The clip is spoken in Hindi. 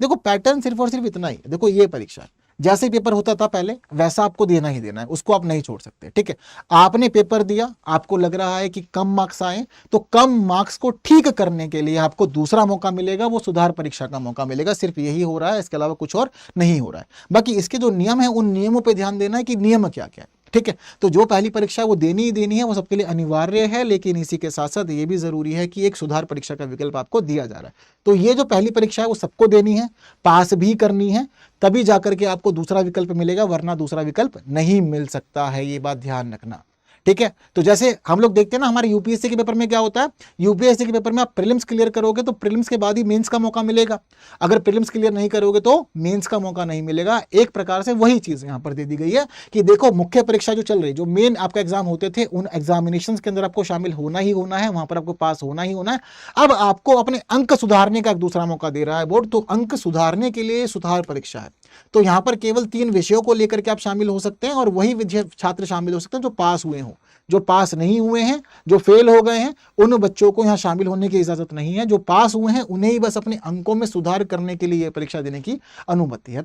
देखो पैटर्न सिर्फ और सिर्फ इतना ही, देखो ये परीक्षा जैसे पेपर होता था पहले वैसा आपको देना ही देना है, उसको आप नहीं छोड़ सकते, ठीक है। आपने पेपर दिया, आपको लग रहा है कि कम मार्क्स आए, तो कम मार्क्स को ठीक करने के लिए आपको दूसरा मौका मिलेगा, वो सुधार परीक्षा का मौका मिलेगा। सिर्फ यही हो रहा है, इसके अलावा कुछ और नहीं हो रहा है। बाकी इसके जो नियम है उन नियमों पर ध्यान देना है कि नियम क्या क्या है, ठीक है। तो जो पहली परीक्षा है वो देनी ही देनी है, वो सबके लिए अनिवार्य है, लेकिन इसी के साथ साथ ये भी जरूरी है कि एक सुधार परीक्षा का विकल्प आपको दिया जा रहा है। तो ये जो पहली परीक्षा है वो सबको देनी है, पास भी करनी है, तभी जाकर के आपको दूसरा विकल्प मिलेगा, वरना दूसरा विकल्प नहीं मिल सकता है, ये बात ध्यान रखना, ठीक है। तो जैसे हम लोग देखते हैं ना हमारे यूपीएससी के पेपर में क्या होता है, यूपीएससी के पेपर में आप प्रीलिम्स क्लियर करोगे तो प्रीलिम्स के बाद ही मेंस का मौका मिलेगा, अगर प्रीलिम्स क्लियर नहीं करोगे तो मेंस का मौका नहीं मिलेगा। एक प्रकार से वही चीज यहां पर दे दी गई है कि देखो मुख्य परीक्षा जो चल रही, जो मेन आपका एग्जाम होते थे, उन एग्जामिनेशन के अंदर आपको शामिल होना ही होना है, वहां पर आपको पास होना ही होना है। अब आपको अपने अंक सुधारने का एक दूसरा मौका दे रहा है बोर्ड, तो अंक सुधारने के लिए सुधार परीक्षा है। तो यहां पर केवल 3 विषयों को लेकर के आप शामिल हो सकते हैं, और वही छात्र शामिल हो सकते हैं जो पास हुए हों। जो पास नहीं हुए हैं, जो फेल हो गए हैं, उन बच्चों को यहां शामिल होने की इजाजत नहीं है। जो पास हुए हैं उन्हें ही बस अपने अंकों में सुधार करने के लिए परीक्षा देने की अनुमति है।